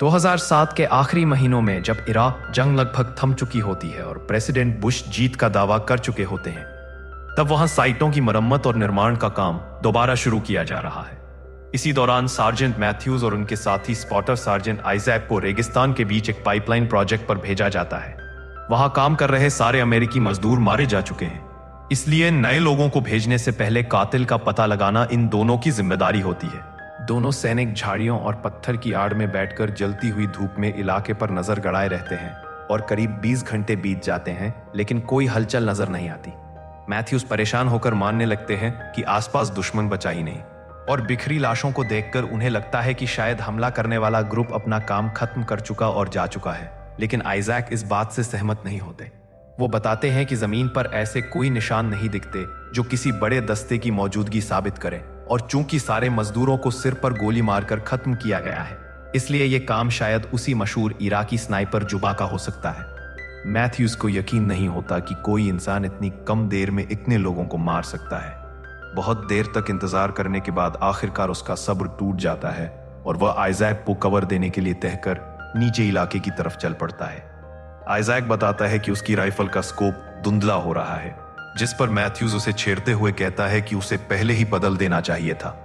2007 के आखिरी महीनों में जब इराक जंग लगभग थम चुकी होती है और प्रेसिडेंट बुश जीत का दावा कर चुके होते हैं, तब वहां साइटों की मरम्मत और निर्माण का काम दोबारा शुरू किया जा रहा है। इसी दौरान सार्जेंट मैथ्यूज और उनके साथी स्पॉटर सार्जेंट आइजैक को रेगिस्तान के बीच एक पाइपलाइन प्रोजेक्ट पर भेजा जाता है। वहां काम कर रहे सारे अमेरिकी मजदूर मारे जा चुके हैं, इसलिए नए लोगों को भेजने से पहले कातिल का पता लगाना इन दोनों की जिम्मेदारी होती है। दोनों सैनिक झाड़ियों और पत्थर की आड़ में बैठकर जलती हुई धूप में इलाके पर नजर गड़ाए रहते हैं और करीब 20 घंटे बीत जाते हैं, लेकिन कोई हलचल नजर नहीं आती। मैथ्यूज परेशान होकर मानने लगते हैं कि आसपास दुश्मन बचा ही नहीं, और बिखरी लाशों को देखकर उन्हें लगता है कि शायद हमला करने वाला ग्रुप अपना काम खत्म कर चुका और जा चुका है। लेकिन आइजैक इस बात से सहमत नहीं होते। वो बताते हैं कि जमीन पर ऐसे कोई निशान नहीं दिखते जो किसी बड़े दस्ते की मौजूदगी साबित करें, और चूंकि सारे मजदूरों को सिर पर गोली मारकर खत्म किया गया है, इसलिए यह काम शायद उसी मशहूर इराकी स्नाइपर जुबा का हो सकता है। मैथ्यूज को यकीन नहीं होता कि कोई इंसान इतनी कम देर में इतने लोगों को मार सकता है। बहुत देर तक इंतजार करने के बाद आखिरकार उसका सब्र टूट जाता है और वह आइजैक को कवर देने के लिए तहकर नीचे इलाके की तरफ चल पड़ता है। आइजैक बताता है कि उसकी राइफल का स्कोप धुंधला हो रहा है, जिस पर मैथ्यूज उसे छेड़ते हुए कहता है कि उसे पहले ही बदल देना चाहिए था।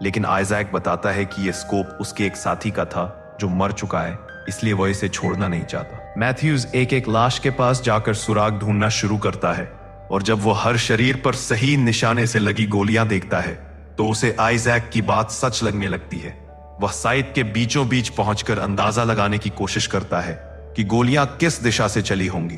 लेकिन आइजैक बताता है कि यह स्कोप उसके एक साथी का था जो मर चुका है, इसलिए वह इसे छोड़ना नहीं चाहता। मैथ्यूज एक एक लाश के पास जाकर सुराग ढूंढना शुरू करता है, और जब वो हर शरीर पर सही निशाने से लगी गोलियां देखता है तो उसे आइजैक की बात सच लगने लगती है। वह साइट के बीचों बीच पहुंचकर अंदाजा लगाने की कोशिश करता है कि गोलियां किस दिशा से चली होंगी।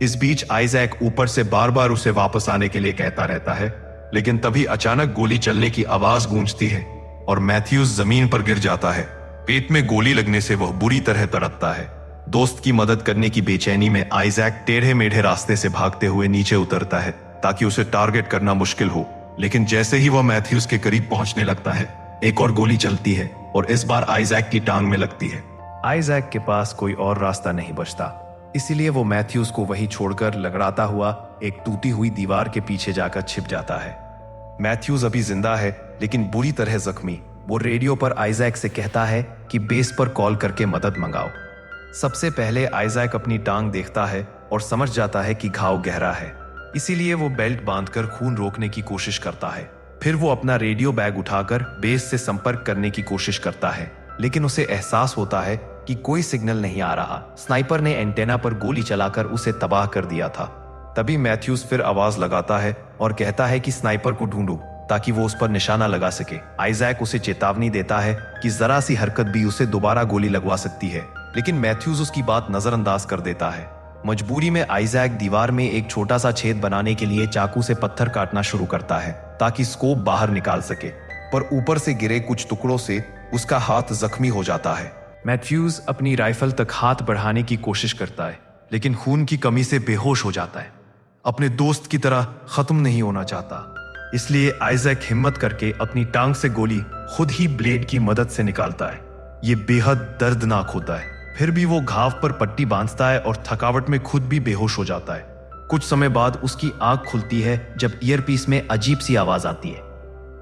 इस बीच आइजैक ऊपर से बार बार उसे वापस आने के लिए कहता रहता है, लेकिन तभी अचानक गोली चलने की आवाज गूंजती है और मैथ्यूज जमीन पर गिर जाता है। पेट में गोली लगने से वह बुरी तरह तड़पता है। दोस्त की मदद करने की बेचैनी में आइजैक टेढ़े मेढ़े रास्ते से भागते हुए नीचे उतरता है ताकि उसे टारगेट करना मुश्किल हो। लेकिन जैसे ही वह मैथ्यूज के करीब पहुंचने लगता है, एक और गोली चलती है और इस बार आइजैक की टांग में लगती है। आइजैक के पास कोई और रास्ता नहीं बचता, इसीलिए वो मैथ्यूज को वहीं छोड़कर लगड़ाता हुआ एक टूटी हुई दीवार के पीछे जाकर छिप जाता है। मैथ्यूज अभी जिंदा है, लेकिन बुरी तरह जख्मी। वो रेडियो पर आइजैक से कहता है कि बेस पर कॉल करके मदद मंगाओ। सबसे पहले आइजैक अपनी टांग देखता है और समझ जाता है कि घाव गहरा है, इसीलिए वो बेल्ट बांधकर खून रोकने की कोशिश करता है। फिर वो अपना रेडियो बैग उठाकर बेस से संपर्क करने की कोशिश करता है, लेकिन उसे एहसास होता है कि कोई सिग्नल नहीं आ रहा। स्नाइपर ने एंटेना पर गोली चलाकर उसे तबाह कर दिया था। तभी मैथ्यूज फिर आवाज लगाता है और कहता है कि स्नाइपर को ढूंढो ताकि वो उस पर निशाना लगा सके। आइजैक उसे चेतावनी देता है कि जरा सी हरकत भी उसे दोबारा गोली लगवा सकती है, लेकिन मैथ्यूज उसकी बात नजरअंदाज कर देता है। मजबूरी में आइजैक दीवार में एक छोटा सा छेद बनाने के लिए चाकू से पत्थर काटना शुरू करता है ताकि स्कोप बाहर निकाल सके, पर ऊपर से गिरे कुछ टुकड़ों से उसका हाथ जख्मी हो जाता है। मैथ्यूज अपनी राइफल तक हाथ बढ़ाने की कोशिश करता है, लेकिन खून की कमी से बेहोश हो जाता है। अपने दोस्त की तरह खत्म नहीं होना चाहता, इसलिए आइजैक हिम्मत करके अपनी टांग से गोली खुद ही ब्लेड की मदद से निकालता है। ये बेहद दर्दनाक होता है। फिर भी वो घाव पर पट्टी बांधता है और थकावट में खुद भी बेहोश हो जाता है। कुछ समय बाद उसकी आंख खुलती है जब ईयरपीस में अजीब सी आवाज आती है।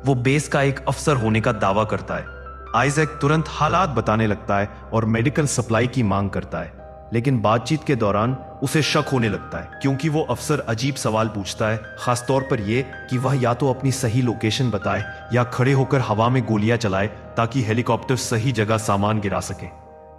वो बेस का एक अफसर होने का दावा करता है। आइजैक तुरंत हालात बताने लगता है और मेडिकल सप्लाई की मांग करता है, लेकिन बातचीत के दौरान उसे शक होने लगता है क्योंकि वो अफसर अजीब सवाल पूछता है, खासतौर पर यह कि वह या तो अपनी सही लोकेशन बताए या खड़े होकर हवा में गोलियां चलाए ताकि हेलीकॉप्टर सही जगह सामान गिरा सके।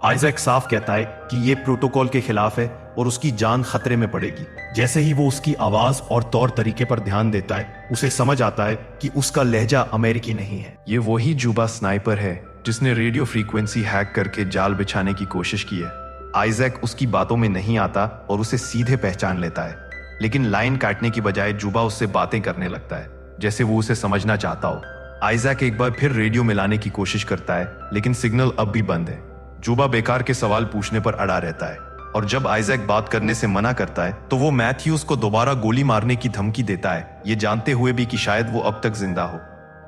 आइजैक साफ कहता है कि यह प्रोटोकॉल के खिलाफ है और उसकी जान खतरे में पड़ेगी। जैसे ही वो उसकी आवाज और तौर तरीके पर ध्यान देता है, उसे समझ आता है कि उसका लहजा अमेरिकी नहीं है। ये वही जुबा स्नाइपर है जिसने रेडियो फ्रीक्वेंसी हैक करके जाल बिछाने की कोशिश की है। आइजैक उसकी बातों में नहीं आता और उसे सीधे पहचान लेता है, लेकिन लाइन काटने की बजाय जुबा उससे बातें करने लगता है जैसे वो उसे समझना चाहता हो। आइजैक एक बार फिर रेडियो मिलाने की कोशिश करता है, लेकिन सिग्नल अब भी बंद है। जुबा बेकार के सवाल पूछने पर अड़ा रहता है, और जब आइजैक बात करने से मना करता है तो वो मैथ्यूज को दोबारा गोली मारने की धमकी देता है, ये जानते हुए भी कि शायद वो अब तक जिंदा हो।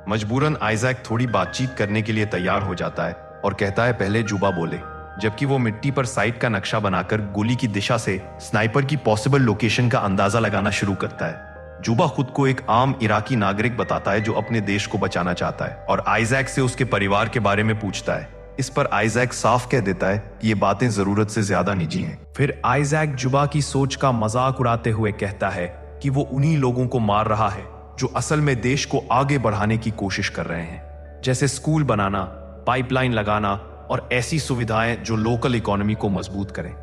मजबूरन आइजैक थोड़ी बातचीत करने के लिए तैयार हो जाता है और कहता है पहले जुबा बोले, जबकि वो मिट्टी पर साइट का नक्शा बनाकर गोली की दिशा से स्नाइपर की पॉसिबल लोकेशन का अंदाजा लगाना शुरू करता है। जुबा खुद को एक आम इराकी नागरिक बताता है जो अपने देश को बचाना चाहता है, और आइजैक से उसके परिवार के बारे में पूछता है। इस पर आइजैक साफ कह देता है ये बातें जरूरत से ज्यादा निजी हैं। फिर आइजैक जुबा की सोच का मजाक उड़ाते हुए कहता है कि वो उन्हीं लोगों को मार रहा है जो असल में देश को आगे बढ़ाने की कोशिश कर रहे हैं, जैसे स्कूल बनाना, पाइपलाइन लगाना और ऐसी सुविधाएं जो लोकल इकोनॉमी को मजबूत करें।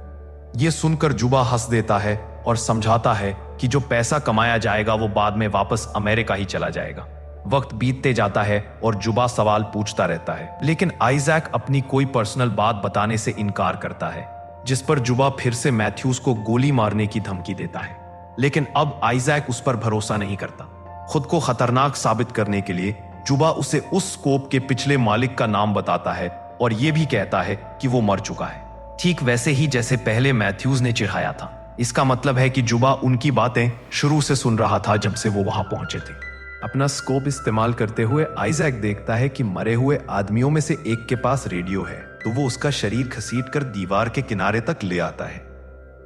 यह सुनकर जुबा हंस देता है और समझाता है कि जो पैसा कमाया जाएगा वो बाद में वापस अमेरिका ही चला जाएगा। वक्त बीतते जाता है और जुबा सवाल पूछता रहता है, लेकिन आइजैक अपनी कोई पर्सनल बात बताने से इनकार करता है, जिस पर जुबा फिर से मैथ्यूज को गोली मारने की धमकी देता है। लेकिन अब आइजैक उस पर भरोसा नहीं करता। खुद को खतरनाक साबित करने के लिए जुबा उसे उस स्कोप के पिछले मालिक का नाम बताता है और यह भी कहता है कि वो मर चुका है, ठीक वैसे ही जैसे पहले मैथ्यूज ने चिढ़ाया था। इसका मतलब है कि जुबा उनकी बातें शुरू से सुन रहा था जब से वो वहां पहुंचे थे। अपना स्कोप इस्तेमाल करते हुए आइजैक देखता है कि मरे हुए आदमियों में से एक के पास रेडियो है, तो वो उसका शरीर घसीटकर दीवार के किनारे तक ले आता है।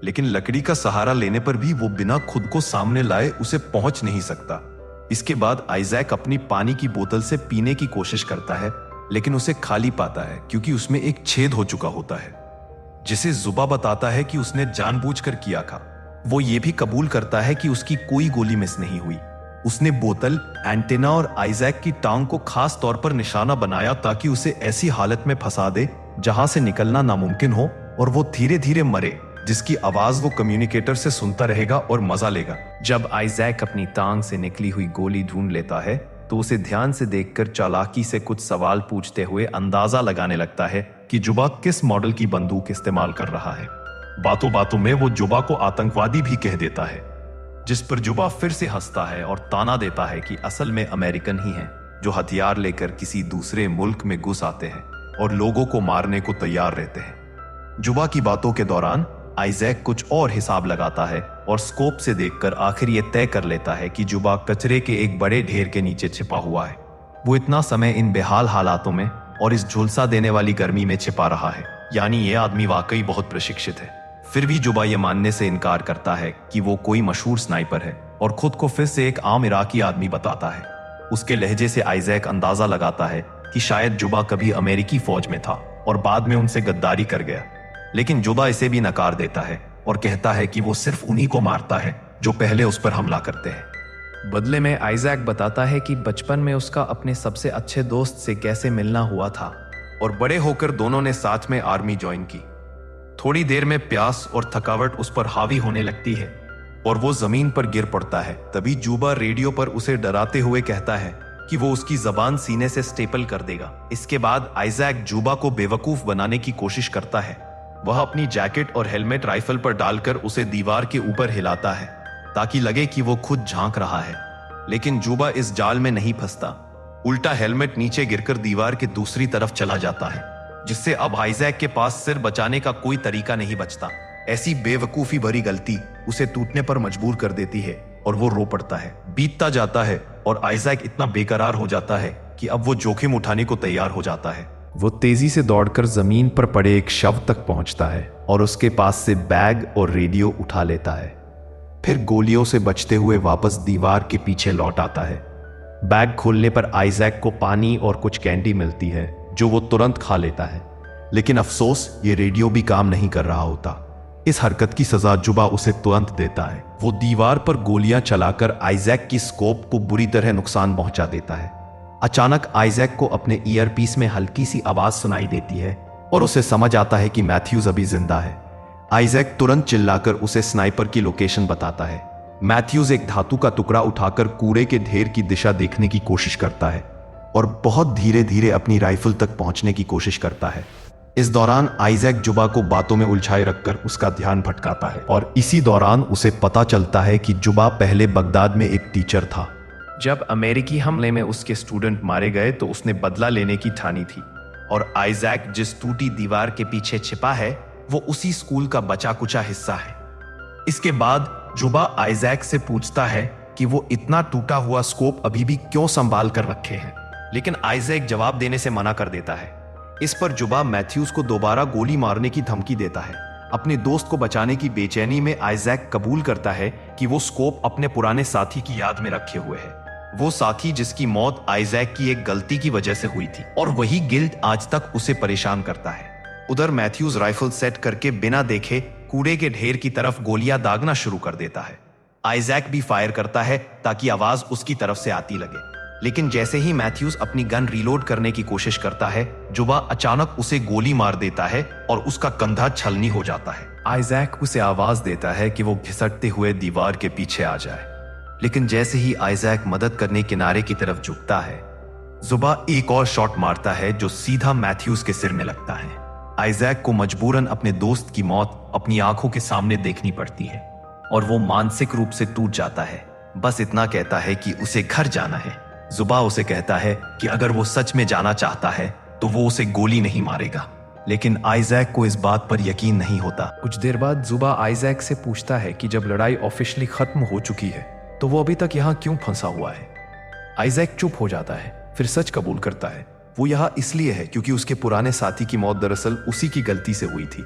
लेकिन लकड़ी का सहारा लेने पर भी वो बिना खुद को सामने लाए उसे पहुंच नहीं सकता। इसके बाद आइजैक अपनी पानी की बोतल से पीने की कोशिश करता है, लेकिन उसे खाली पाता है क्योंकि उसमें एक छेद हो चुका होता है, जिसे जुबा बताता है कि उसने जानबूझकर किया था। वो ये भी कबूल करता है कि उसकी कोई गोली मिस नहीं हुई। उसने बोतल, एंटेना और आइजैक की टांग को खास तौर पर निशाना बनाया ताकि उसे ऐसी हालत में फंसा दे जहां से निकलना नामुमकिन हो और वो धीरे धीरे मरे, जिसकी आवाज वो कम्युनिकेटर से सुनता रहेगा और मजा लेगा। जब आइजैक अपनी टांग से निकली हुई गोली ढूंढ लेता है तो उसे ध्यान से देखकर चालाकी से कुछ सवाल पूछते हुए अंदाजा लगाने लगता है कि जुबा किस मॉडल की बंदूक इस्तेमाल कर रहा है। बातों बातों में वो जुबा को आतंकवादी भी कह देता है, जिस पर जुबा फिर से हंसता है और ताना देता है कि असल में अमेरिकन ही हैं जो हथियार लेकर किसी दूसरे मुल्क में घुस आते हैं और लोगों को मारने को तैयार रहते हैं। जुबा की बातों के दौरान आइजैक कुछ और हिसाब लगाता है और स्कोप से देखकर आखिर ये तय कर लेता है कि जुबा कचरे के एक बड़े ढेर के नीचे छिपा हुआ है। वो इतना समय इन बेहाल हालातों में और इस झुलसा देने वाली गर्मी में छिपा रहा है, यानी ये आदमी वाकई बहुत प्रशिक्षित है। फिर भी जुबा ये मानने से इनकार करता है कि वो कोई मशहूर स्नाइपर है और खुद को फिर से एक आम इराकी आदमी बताता है। उसके लहजे से आइजैक अंदाजा लगाता है कि शायद जुबा कभी अमेरिकी फौज में था और बाद में उनसे गद्दारी कर गया। लेकिन जुबा इसे भी नकार देता है और कहता है कि वो सिर्फ उन्हीं को मारता है जो पहले उस पर हमला करते हैं। बदले में आइजैक बताता है कि बचपन में उसका अपने सबसे अच्छे दोस्त से कैसे मिलना हुआ था और बड़े होकर दोनों ने साथ में आर्मी ज्वाइन की। थोड़ी देर में प्यास और थकावट उस पर हावी होने लगती है और वो जमीन पर गिर पड़ता है। तभी जुबा रेडियो पर उसे डराते हुए कहता है कि वो उसकी जबान सीने से स्टेपल कर देगा। इसके बाद आइजैक जुबा को बेवकूफ बनाने की कोशिश करता है। वह अपनी जैकेट और हेलमेट राइफल पर डालकर उसे दीवार के ऊपर हिलाता है ताकि लगे कि वो खुद झांक रहा है, लेकिन जुबा इस जाल में नहीं फंसता। उल्टा हेलमेट नीचे गिरकर दीवार के दूसरी तरफ चला जाता है, जिससे अब आइजैक के पास सिर बचाने का कोई तरीका नहीं बचता। ऐसी बेवकूफी भरी गलती उसे टूटने पर मजबूर कर देती है और वो रो पड़ता है। बीतता जाता है और आइजैक इतना बेकरार हो जाता है कि अब वो जोखिम उठाने को तैयार हो जाता है। वो तेजी से दौड़कर जमीन पर पड़े एक शव तक पहुंचता है और उसके पास से बैग और रेडियो उठा लेता है। फिर गोलियों से बचते हुए वापस दीवार के पीछे लौट आता है। बैग खोलने पर आइजैक को पानी और कुछ कैंडी मिलती है जो वो तुरंत खा लेता है, लेकिन अफसोस ये रेडियो भी काम नहीं कर रहा होता। इस हरकत की सजा जुबा उसे तुरंत देता है। वो दीवार पर गोलियां चलाकर आइजैक की स्कोप को बुरी तरह नुकसान पहुंचा देता है। अचानक आइजैक को अपने ईयरपीस में हल्की सी आवाज सुनाई देती है और उसे समझ आता है कि मैथ्यूज अभी जिंदा है। आइजैक तुरंत चिल्लाकर उसे स्नाइपर की लोकेशन बताता है। मैथ्यूज एक धातु का टुकड़ा उठाकर कूड़े के ढेर की दिशा देखने की कोशिश करता है और बहुत धीरे धीरे अपनी राइफल तक पहुंचने की कोशिश करता है। इस दौरान आइजैक जुबा को बातों में उलझाए रखकर उसका ध्यान भटकाता है और इसी दौरान उसे पता चलता है कि जुबा पहले बगदाद में एक टीचर था। जब अमेरिकी हमले में उसके स्टूडेंट मारे गए तो उसने बदला लेने की ठानी थी और आइजैक जिस टूटी दीवार के पीछे छिपा है वो उसी स्कूल का बचा कुचा हिस्सा है। इसके बाद जुबा आइजैक से पूछता है कि वो इतना टूटा हुआ स्कोप अभी भी क्यों संभाल कर रखे हैं, लेकिन आइजैक जवाब देने से मना कर देता है। इस पर जुबा मैथ्यूज को दोबारा गोली मारने की धमकी देता है। अपने दोस्त को बचाने की बेचैनी में आइजैक कबूल करता है कि वो स्कोप अपने पुराने साथी की याद में रखे हुए है। वो साथी जिसकी मौत आइजैक की एक गलती की वजह से हुई थी, और वही गिल्ट आज तक उसे परेशान करता है। उधर मैथ्यूज राइफल सेट करके बिना देखे कूड़े के ढेर की तरफ गोलियां दागना शुरू कर देता है। आइजैक भी फायर करता है ताकि आवाज उसकी तरफ से आती लगे, लेकिन जैसे ही मैथ्यूज अपनी गन रीलोड करने की कोशिश करता है, जुबा अचानक उसे गोली मार देता है और उसका कंधा छलनी हो जाता है। आइजैक उसे आवाज देता है कि वो घिसटते हुए दीवार के पीछे आ जाए, लेकिन जैसे ही आइजैक मदद करने किनारे की तरफ झुकता है, जुबा एक और शॉट मारता है जो सीधा मैथ्यूज के सिर में लगता है। आइजैक को मजबूरन अपने दोस्त की मौत अपनी आंखों के सामने देखनी पड़ती है और वो मानसिक रूप से टूट जाता है। बस इतना कहता है कि उसे घर जाना है। जुबा उसे कहता है कि अगर वो सच में जाना चाहता है तो वो उसे गोली नहीं मारेगा, लेकिन आइजैक को इस बात पर यकीन नहीं होता। कुछ देर बाद जुबा आइजैक से पूछता है कि जब लड़ाई ऑफिशियली खत्म हो चुकी है तो वो अभी तक यहाँ क्यों फंसा हुआ है। आइजैक चुप हो जाता है, फिर सच कबूल करता है। वो यहाँ इसलिए है क्योंकि उसके पुराने साथी की मौत दरअसल उसी की गलती से हुई थी।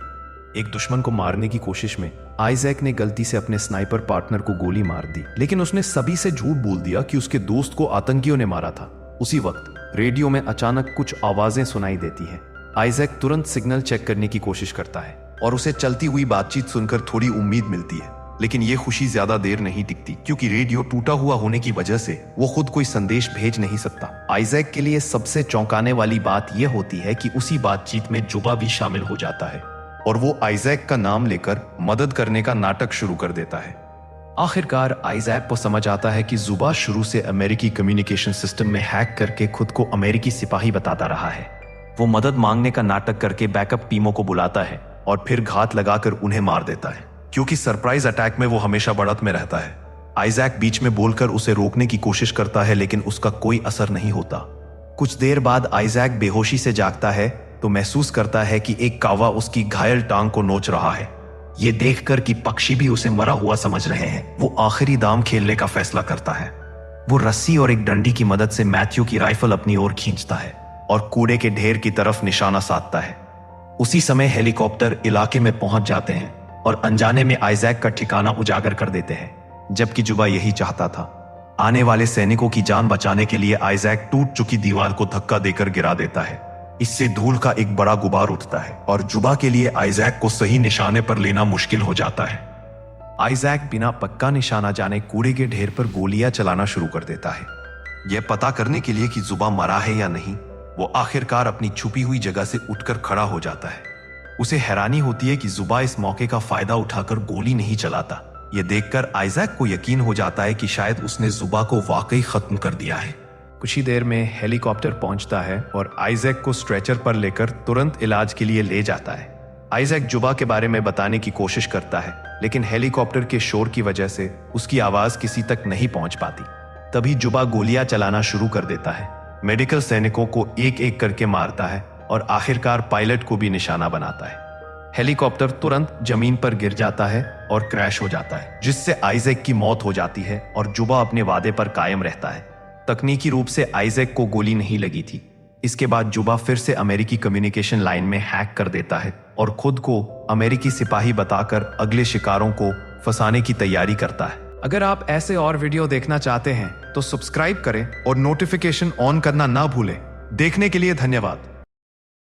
एक दुश्मन को मारने की कोशिश में आइजैक ने गलती से अपने स्नाइपर पार्टनर को गोली मार दी, लेकिन उसने सभी से झूठ बोल दिया कि उसके दोस्त को आतंकियों ने मारा था। उसी वक्त रेडियो में अचानक कुछ आवाजें सुनाई देती हैं। आइजैक तुरंत सिग्नल चेक करने की कोशिश करता है और उसे चलती हुई बातचीत सुनकर थोड़ी उम्मीद मिलती है, लेकिन ये खुशी ज्यादा देर नहीं टिकती क्योंकि रेडियो टूटा हुआ होने की वजह से वो खुद कोई संदेश भेज नहीं सकता। आइजैक के लिए सबसे चौंकाने वाली बात यह होती है कि उसी बातचीत में जुबा भी शामिल हो जाता है और वो आइजैक का नाम लेकर मदद करने का नाटक शुरू कर देता है। आखिरकार आइजैक को समझ आता है कि जुबा शुरू से अमेरिकी कम्युनिकेशन सिस्टम में हैक करके खुद को अमेरिकी सिपाही बताता रहा है। वो मदद मांगने का नाटक करके बैकअप टीमों को बुलाता है और फिर घात लगाकर उन्हें मार देता है, क्योंकि सरप्राइज अटैक में वो हमेशा बढ़त में रहता है। आइजैक बीच में बोलकर उसे रोकने की कोशिश करता है, लेकिन उसका कोई असर नहीं होता। कुछ देर बाद आइजैक बेहोशी से जागता है तो महसूस करता है कि एक कौवा उसकी घायल टांग को नोच रहा है। ये देखकर कि पक्षी भी उसे मरा हुआ समझ रहे हैं, वो आखिरी दाम खेलने का फैसला करता है। वो रस्सी और एक डंडी की मदद से मैथ्यू की राइफल अपनी ओर खींचता है और कूड़े के ढेर की तरफ निशाना साधता है। उसी समय हेलीकॉप्टर इलाके में पहुंच जाते हैं और अनजाने में आइजैक का ठिकाना उजागर कर देते हैं, जबकि जुबा यही चाहता था। आने वाले सैनिकों की जान बचाने के लिए आइजैक टूट चुकी दीवार को धक्का देकर गिरा देता है। इससे धूल का एक बड़ा गुबार उठता है और जुबा के लिए आइजैक को सही निशाने पर लेना मुश्किल हो जाता है। आइजैक बिना पक्का निशाना जाने कूड़े के ढेर पर गोलियां चलाना शुरू कर देता है। यह पता करने के लिए कि जुबा मरा है या नहीं, वो आखिरकार अपनी छुपी हुई जगह से उठकर खड़ा हो जाता है। उसे हैरानी होती है कि जुबा इस मौके का फायदा उठाकर गोली नहीं चलाता। यह देखकर आइजैक को यकीन हो जाता है कि शायद उसने जुबा को वाकई खत्म कर दिया है। कुछ ही देर में हेलीकॉप्टर पहुंचता है और आइजैक को स्ट्रेचर पर लेकर तुरंत इलाज के लिए ले जाता है। आइजैक जुबा के बारे में बताने की कोशिश करता है, लेकिन हेलीकॉप्टर के शोर की वजह से उसकी आवाज किसी तक नहीं पहुंच पाती। तभी जुबा गोलियां चलाना शुरू कर देता है, मेडिकल सैनिकों को एक एक करके मारता है और आखिरकार पायलट को भी निशाना बनाता है। हेलीकॉप्टर तुरंत जमीन पर गिर जाता है और क्रैश हो जाता है, जिससे आइजैक की मौत हो जाती है और जुबा अपने वादे पर कायम रहता है। तकनीकी रूप से आइजैक को गोली नहीं लगी थी। इसके बाद जुबा फिर से अमेरिकी कम्युनिकेशन लाइन में हैक कर देता है और खुद को अमेरिकी सिपाही बताकर अगले शिकारों को फंसाने की तैयारी करता है। अगर आप ऐसे और वीडियो देखना चाहते हैं तो सब्सक्राइब करें और नोटिफिकेशन ऑन करना ना भूलें। देखने के लिए धन्यवाद।